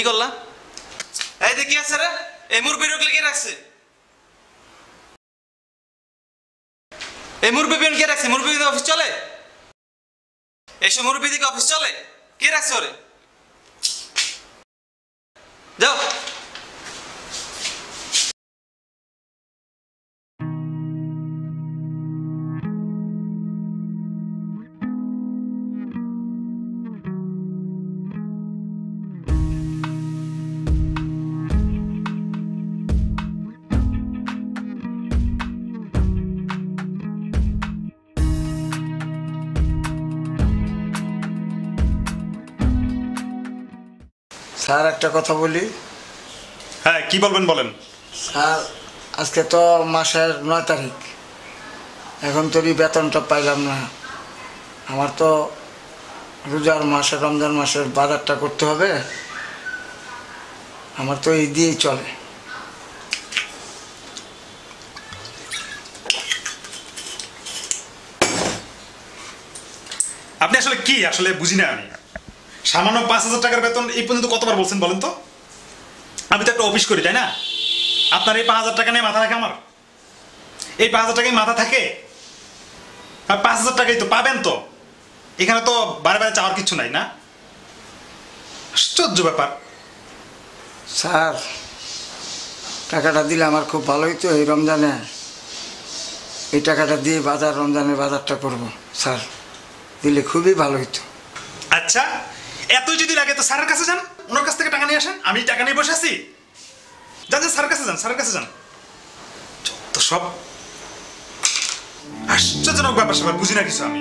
করলা? এই দেখি আছে রে, এই মুরব্বি রোগলে কে রাখছে? এই মুরব্বি বিন কে রাখছে? মুরব্বি অফিস চলে? এসব মুরব্বি দিকে অফিস চলে? কে রাখছে ওরে? যাও। স্যার একটা কথা বলি। হ্যাঁ, কি বলবেন বলেন। স্যার আজকে তো মাসের 9 তারিখ, এখন তোরই বেতনটা পাইলাম না। আমার তো রোজার মাসে, রমজান মাসের বাজারটা করতে হবে। আমার তো এই দিয়েই চলে। আপনি আসলে কি আসলে বুঝি না আমি। সামান্য 5,000 টাকার বেতন এই পর্যন্ত কতবার বলছেন বলেন তো? আমি তো একটা অফিস করি, তাই না? আপনার এই 5,000 টাকা নিয়ে মাথা থাকে আমার? এই 5,000 টাকায় মাথা থাকে? আর 5,000 টাকাই তো পাবেন তো, এখানে তো বারে বারে চাওয়ার কিছু নাই, না? আশ্চর্য ব্যাপার। স্যার টাকাটা দিলে আমার খুব ভালো হইতো। এই রমজানে এই টাকাটা দিয়ে রমজানের বাজারটা করব। স্যার দিলে খুবই ভালো হইতো। আচ্ছা, এতই যদি লাগে তো স্যারের কাছে যান, ওনার কাছ থেকে টাকা নিয়ে আসেন। আমি টাকা নিয়ে বসে আছি? যান যান, স্যারের কাছে যান, স্যারের কাছে যান। তো সব আশ্চর্যজনক ব্যাপার স্যাপার বুঝি না কিছু আমি।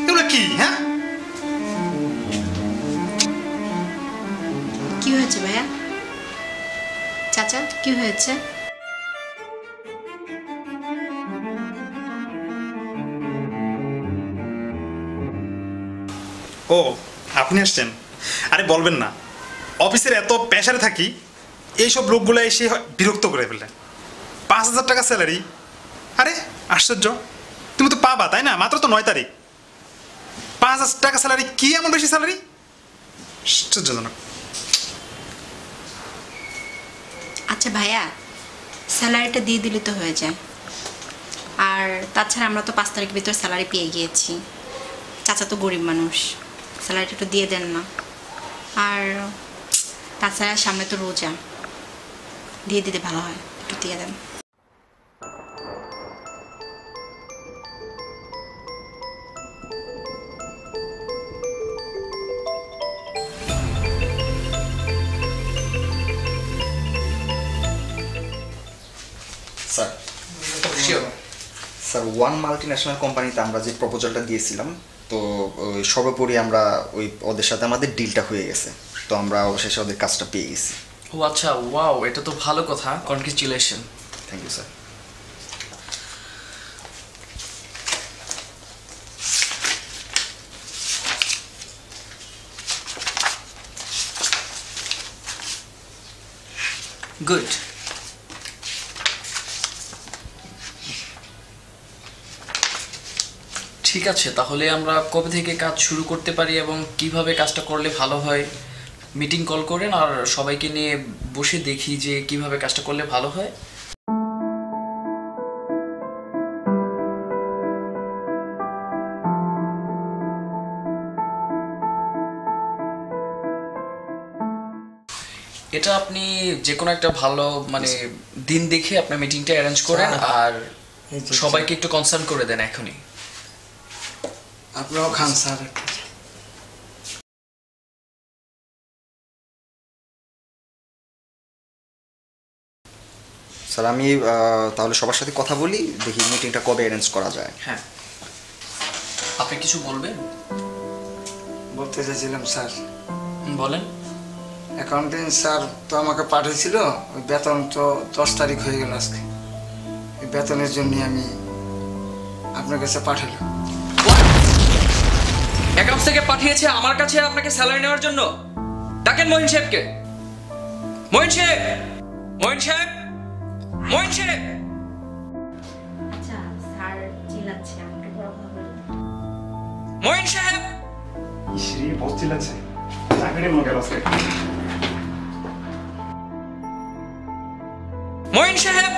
এগুলো কি? হ্যাঁ, কি হয়েছে ভাইয়া? চাচা কি হয়েছে? ও আপনি আসছেন? আরে বলবেন না, অফিসের এত প্রেসারে থাকি, এইসব লোকগুলো এসে বিরক্ত করে ফেললেন। 5,000 টাকা স্যালারি, আরে আশ্চর্য। তুমি তো পাবা, তাই না? মাত্র তো 9 তারিখ। 5,000 টাকা স্যালারি কি এমন বেশি স্যালারি? আশ্চর্যজনক। আচ্ছা ভাইয়া, স্যালারিটা দিয়ে দিলে তো হয়ে যায়। আর তাছাড়া আমরা তো 5 তারিখের ভিতরে স্যালারি পেয়ে গিয়েছি। চাচা তো গরিব মানুষ, স্যালারিটা একটু দিয়ে দেন না। আর তাছাড়া সামনে তো রোজা, দিয়ে দিতে ভালো হয়, একটু দিয়ে দেন। স্যার ওয়ান মাল্টিন্যাশনাল কোম্পানিতে আমরা যে প্রপোজালটা দিয়েছিলাম, তো সর্বোপরি আমরা ওদের সাথে আমাদের ডিলটা হয়ে গেছে। তো আমরা অবশেষে ওদের কাজটা পেয়ে গেছি। ও আচ্ছা, ওয়াও, এটা তো ভালো কথা। Congratulation. Thank you sir. Good. ঠিক আছে, তাহলে আমরা কবে থেকে কাজ শুরু করতে পারি এবং কিভাবে কাজটা করলে ভালো হয়? মিটিং কল করেন আর সবাইকে নিয়ে বসে দেখি যে কিভাবে কাজটা করলে ভালো হয়। এটা আপনি যে কোনো একটা ভালো দিন দেখে আপনার মিটিংটা অ্যারেঞ্জ করেন আর সবাইকে একটু কনসার্ন করে দেন এখনই। আপনারাও খান স্যার। স্যার আমি তাহলে সবার সাথে কথা বলি, দেখি মিটিংটা কবে অ্যারেঞ্জ করা যায়। হ্যাঁ, আপনি কিছু বলবেন? বলতে চাইছিলাম স্যার, বলেন। অ্যাকাউন্টিং স্যার তো আমাকে পাঠিয়েছিল, ওই বেতন তো 10 তারিখ হয়ে গেল আজকে। এই বেতনের জন্য আমি আপনার কাছে পাঠালাম। অ্যাকাউন্টস থেকে পাঠিয়েছে আমার কাছে আপনাকে স্যালারি নেওয়ার জন্য? ডাকেন মহিন সাহেবকে। মহিন সাহেব, মহিন সাহেব, মহিন সাহেব। আচ্ছা স্যার চিল্লাচ্ছে, আমাকে বড় কথা বলুন। মহিন সাহেব। ইসরি বহুত চিল্লাচ্ছে, চাকরি মনে গেল আজকে। মঈন সাহেব,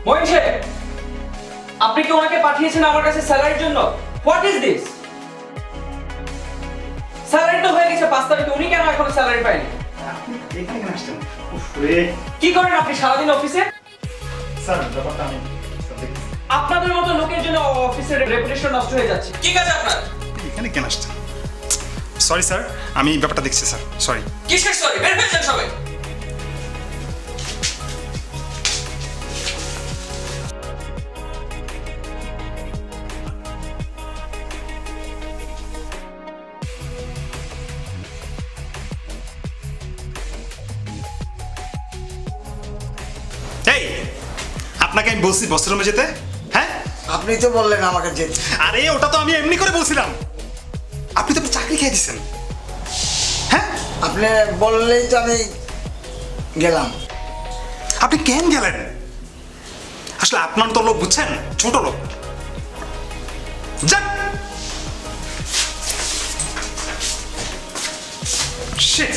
মঈন সাহেব, আপনি কি ওনাকে পাঠিয়েছেন আমার কাছে স্যালারির জন্য? What is this? স্যালারি তো হয়ে গেছে 5 তারিখে, উনি কেন এখনো স্যালারি পায়নি? আপনি এখানে কেন আসছেন? কি করেন আপনি সারাদিন অফিসে? স্যার ব্যাপারটা আমি আপনাদের মতো লোকের জন্য অফিসের রেপুটেশন নষ্ট হয়ে যাচ্ছে। কি কাজ আপনার? এখানে কেন আসছেন? সরি স্যার, আমি ব্যাপারটা দেখছি স্যার, সরি। কিসের সরি? বের হয়ে যান সবাই। এই, আপনাকে আমি বলছি বসের রুমে যেতে, হ্যাঁ? আপনি তো বললেন আমাকে যেতে। আরে ওটা তো আমি এমনি করে বলছিলাম, আপনি তো আপনার চাকরি খেয়ে দিচ্ছেন। হ্যাঁ, আপনি বললেই তো আমি গেলাম। আপনি কেন গেলেন? আসলে আপনার তো লোক, বুঝছেন, ছোট লোক। যান। Shit.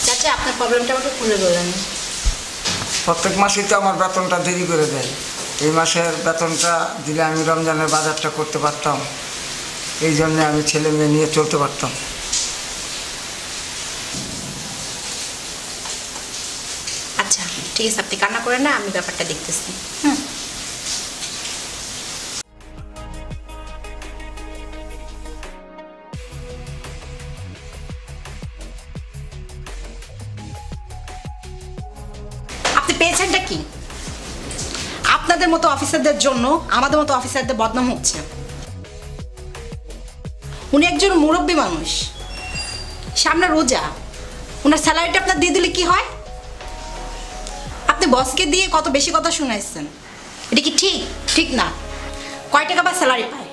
চাচা, আপনার প্রবলেমটা আমাকে খুলে বললেন। প্রত্যেক মাসেই তো আমার বেতনটা দেরি করে দেয়। এই মাসের বেতনটা দিলে আমি রমজানের বাজারটা করতে পারতাম, এই জন্যে আমি ছেলে মেয়ে নিয়ে চলতে পারতাম। আচ্ছা ঠিক আছে, আপনি কান্না করেন না, আমি ব্যাপারটা দেখতেছি। আপনি পেয়েছেনটা কি? আপনাদের মতো অফিসারদের জন্য আমাদের মতো অফিসারদের বদনাম হচ্ছে। উনি একজন মুরব্বী মানুষ, সামনে রোজা, ওনার স্যালারিটা আপনার দিয়ে দিলে কি হয়? আপনি বসকে দিয়ে কত বেশি কথা শুনাইছেন, এটা কি ঠিক? ঠিক না। কয় টাকা বা স্যালারি পায়?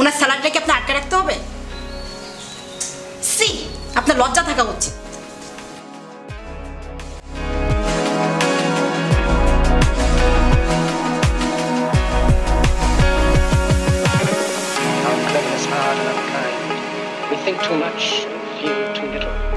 ওনার স্যালারিটাকে আপনার আটকে রাখতে হবে? সি, আপনার লজ্জা থাকা উচিত। Our cleverness hard and unkind. We think too much, feel too little.